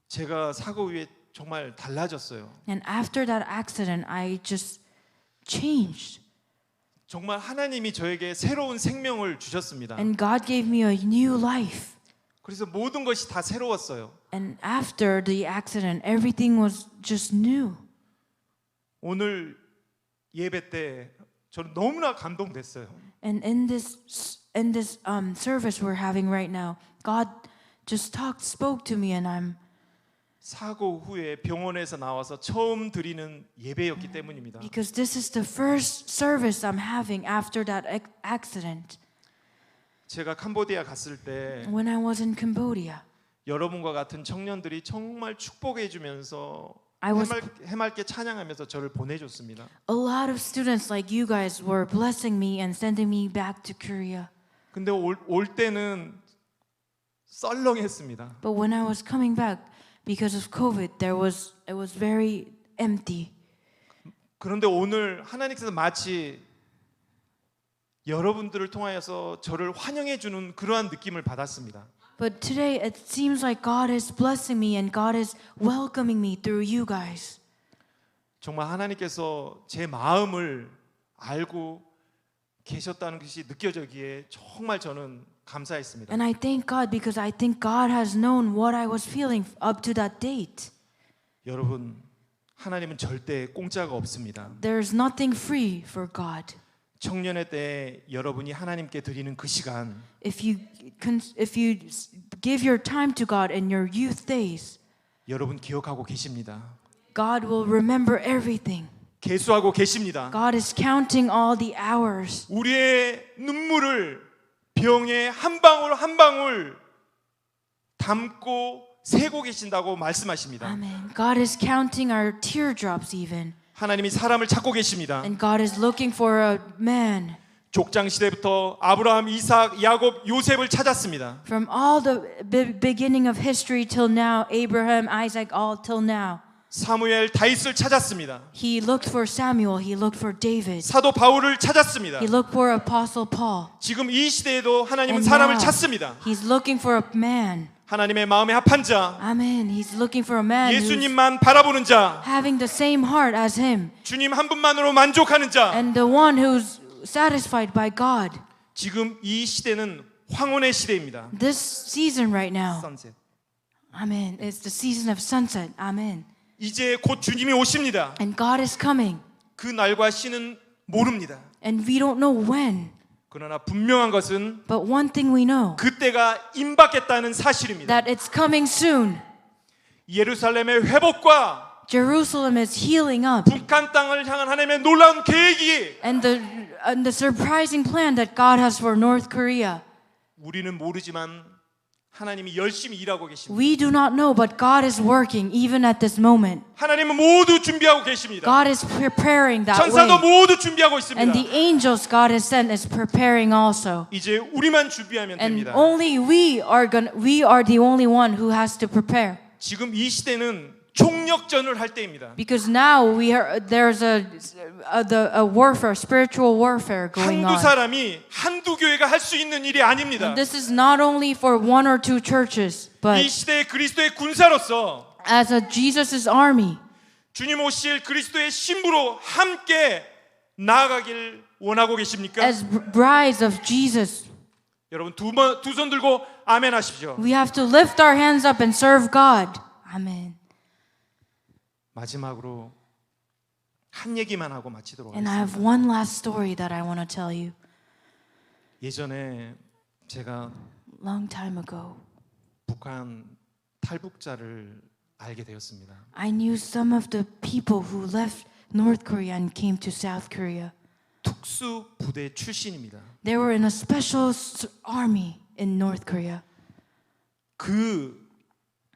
제가 사고 후에 정말 달라졌어요. And after that accident, I just changed. 정말 하나님이 저에게 새로운 생명을 주셨습니다. And God gave me a new life. 그래서 모든 것이 다 새로웠어요. And after the accident, everything was just new. 오늘 예배 때 저는 너무나 감동됐어요. And in this service we're having right now, God just spoke to me, and I'm 사고 후에 병원에서 나와서 처음 드리는 예배였기 때문입니다. because this is the first service I'm having after that accident. 제가 캄보디아 갔을 때 When I was in Cambodia, 여러분과 같은 청년들이 정말 축복해 주면서 I was 해맑게 찬양하면서 저를 보내줬습니다. a lot of students like you guys were blessing me and sending me back to Korea. 근데 올 때는 썰렁했습니다. But when I was coming back, because of COVID, it was very empty. 그런데 오늘 하나님께서 마치 여러분들을 통하여서 저를 환영해 주는 그러한 느낌을 받았습니다. But today it seems like God is blessing me and God is welcoming me through you guys. 정말 하나님께서 제 마음을 알고 계셨다는 것이 느껴지기에 정말 저는 감사했습니다. And I thank God because I think God has known what I was feeling up to that date. 여러분, 하나님은 절대 공짜가 없습니다. There's nothing free for God. 청년의 때 여러분이 하나님께 드리는 그 시간 If you give your time to God in your youth days, 여러분 기억하고 계십니다. God will remember everything. 계수하고 계십니다. God is counting all the hours. 우리의 눈물을 병에 한 방울 한 방울 담고 세고 계신다고 말씀하십니다. Amen. God is counting our teardrops even. 하나님이 사람을 찾고 계십니다. And God is looking for a man. 족장 시대부터 아브라함, 이삭, 야곱, 요셉을 찾았습니다. From all the beginning of history till now, Abraham, Isaac, all till now. 사무엘, 다윗을 찾았습니다. He looked for Samuel, he looked for David. 사도 바울을 찾았습니다. He looked for Apostle Paul. 지금 이 시대에도 하나님은 And 사람을 now, 찾습니다. He's looking for a man. 하나님의 마음에 합한 자, Amen. He's looking for a man who's 예수님만 바라보는 자, having the same heart as him. 주님 한 분만으로 만족하는 자. And the one who's satisfied by God. 지금 이 시대는 황혼의 시대입니다. This season right now. 선셋. Amen. It's the season of sunset. Amen. 이제 곧 주님이 오십니다. And God is coming. 그 날과 시는 모릅니다. And we don't know when. 그러나 분명한 것은 But one thing we know. 그때가 임박했다는 사실입니다. That it's coming soon. 예루살렘의 회복과 Jerusalem is healing up. 북한 땅을 향한 하나님의 놀라운 계획이 And the surprising plan that God has for North Korea. 우리는 모르지만 하나님이 열심히 일하고 계십니다. We do not know, but God is working even at this moment. 하나님은 모두 준비하고 계십니다. God is preparing that 천사도 way. 모두 준비하고 있습니다. And the angels God has sent is preparing also. 이제 우리만 준비하면 And 됩니다. only we are the only one who has to prepare. 지금 이 시대는 총력전을 할 때입니다. Because now there's a warfare, spiritual warfare going 한두 on. 사람이 한두 교회가 할 수 있는 일이 아닙니다. This is not only for one or two churches, 이 but 시대의 그리스도의 군사로서 as a Jesus' army. 주님 오실 그리스도의 신부로 함께 나아가길 원하고 계십니까? As brides of Jesus, 여러분 두 손 들고 아멘 하십시오. we have to lift our hands up and serve God. Amen. 마지막으로 한 얘기만 하고 마치도록 And I have 하겠습니다. one last story that I want to tell you. 예전에 제가 Long time ago, 북한 탈북자를 알게 되었습니다. I knew some of the people who left North Korea and came to South Korea. 특수 부대 출신입니다. They were in a special army in North Korea. 그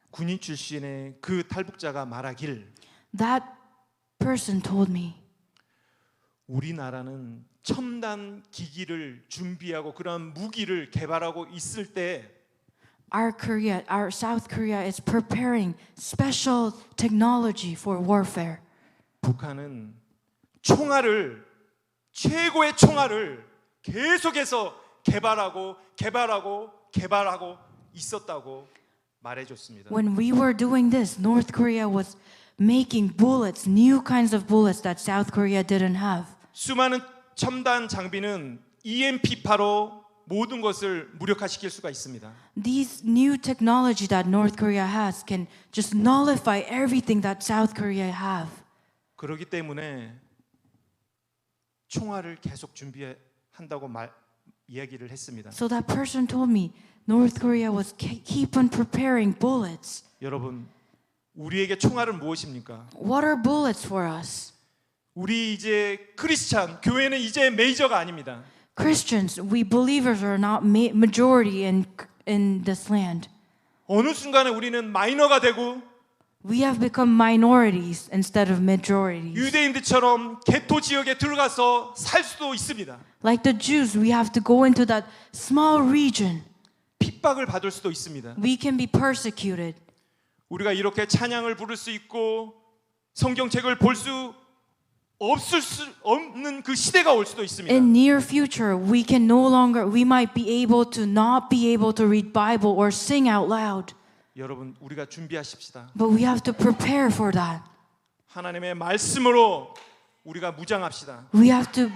군인 출신의 그 탈북자가 말하길 That person told me, 우리나라는 첨단 기기를 준비하고 그런 무기를 개발하고 있을 때 our South Korea is preparing special technology for warfare. 북한은 최고의 총알을 계속해서 개발하고 있었다고 말해줬습니다. When we were doing this, North Korea was making bullets, new kinds of bullets that South Korea didn't have. 수많은 첨단 장비는 EMP-파로 모든 것을 무력화시킬 수가 있습니다. These new technology that North Korea has can just nullify everything that South Korea have. 그렇기 때문에 총알을 계속 준비한다고 이야기를 했습니다. So that person told me North Korea was keep on preparing bullets. 여러분, 우리에게 총알은 무엇입니까? What are bullets for us? 우리 이제 크리스찬 교회는 이제 메이저가 아닙니다. Christians, we believers are not majority in this land. 어느 순간에 우리는 마이너가 되고 We have become minorities instead of majorities. 유대인들처럼 게토 지역에 들어가서 살 수도 있습니다. Like the Jews, we have to go into that small region. 핍박을 받을 수도 있습니다. We can be persecuted. 우리가 이렇게 찬양을 부를 수 있고 성경책을 볼 수 없는 그 시대가 올 수도 있습니다. In near future, we might be able to not be able to read Bible or sing out loud. 여러분, 우리가 준비하십시다. But we have to prepare for that. 하나님의 말씀으로 우리가 무장합시다. We have to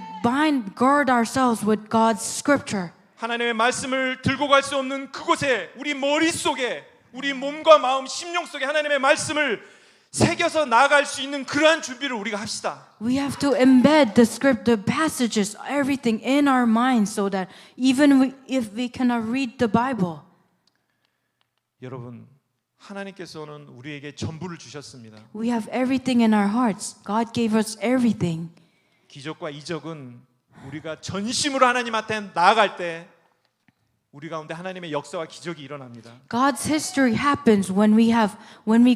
guard ourselves with God's scripture. 하나님의 말씀을 들고 갈 수 없는 그곳에 우리 머릿속에 우리 몸과 마음, 심령 속에 하나님의 말씀을 새겨서 나아갈 수 있는 그러한 준비를 우리가 합시다. We have to embed the script, the passages, everything in our minds so that even if we cannot read the Bible. 여러분, 하나님께서는 우리에게 전부를 주셨습니다. We have everything in our hearts. God gave us everything. 기적과 이적은 우리가 전심으로 하나님한테 나아갈 때 우리 가운데 하나님의 역사와 기적이 일어납니다. God's history happens when we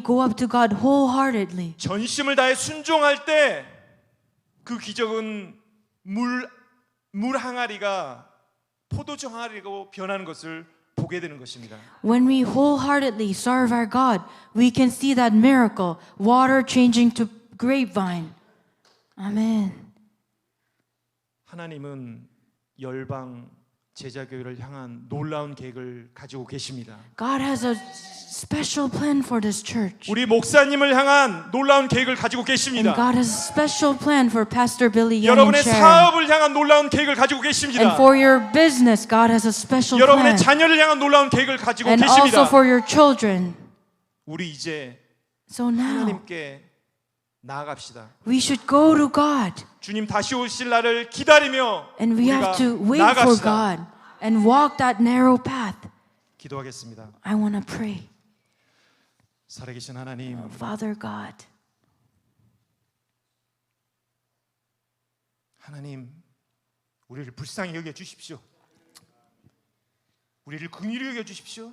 go up to God wholeheartedly. 전심을 다해 순종할 때 그 기적은 물 항아리가 포도주 항아리로 변하는 것을 보게 되는 것입니다. When we wholeheartedly serve our God, we can see that miracle, water changing to grapevine. Amen. 하나님은 열방 제자교회를 향한 놀라운 계획을 가지고 계십니다. God has a special plan for this church. 우리 목사님을 향한 놀라운 계획을 가지고 And 계십니다. God has a special plan for Pastor Billy Yang and 여러분의 Sharon. 사업을 향한 놀라운 계획을 가지고 And 계십니다. for your business, God has a special 여러분의 plan. 자녀를 향한 놀라운 계획을 가지고 And also 계십니다. for your children. 우리 이제 So now, 하나님께 나아갑시다. we should go to God. 주님 다시 오실 날을 기다리며 And we 우리가 have to wait for 나아갑시다. God and walk that narrow path. 기도하겠습니다. I want to pray. 살아계신 하나님, Father God, 하나님, 우리를 불쌍히 여겨 주십시오. 우리를 긍휼히 여겨 주십시오.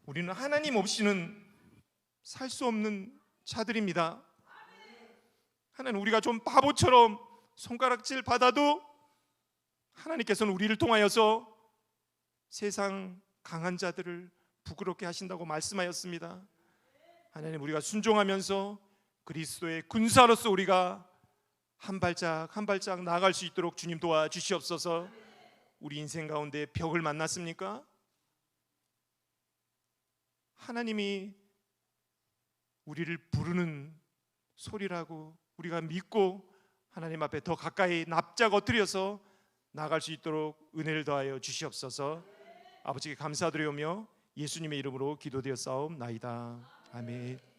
우리는 하나님 없이는 살 수 없는 자들입니다. 하나님, 우리가 좀 바보처럼 손가락질 받아도 하나님께서는 우리를 통하여서 세상 강한 자들을 부끄럽게 하신다고 말씀하였습니다. 하나님, 우리가 순종하면서 그리스도의 군사로서 우리가 한 발짝 한 발짝 나아갈 수 있도록 주님 도와주시옵소서. 우리 인생 가운데 벽을 만났습니까? 하나님이 우리를 부르는 소리라고 우리가 믿고 하나님 앞에 더 가까이 납작 엎드려서 나아갈 수 있도록 은혜를 더하여 주시옵소서. 아버지께 감사드리오며 예수님의 이름으로 기도되었사옵나이다. 아멘.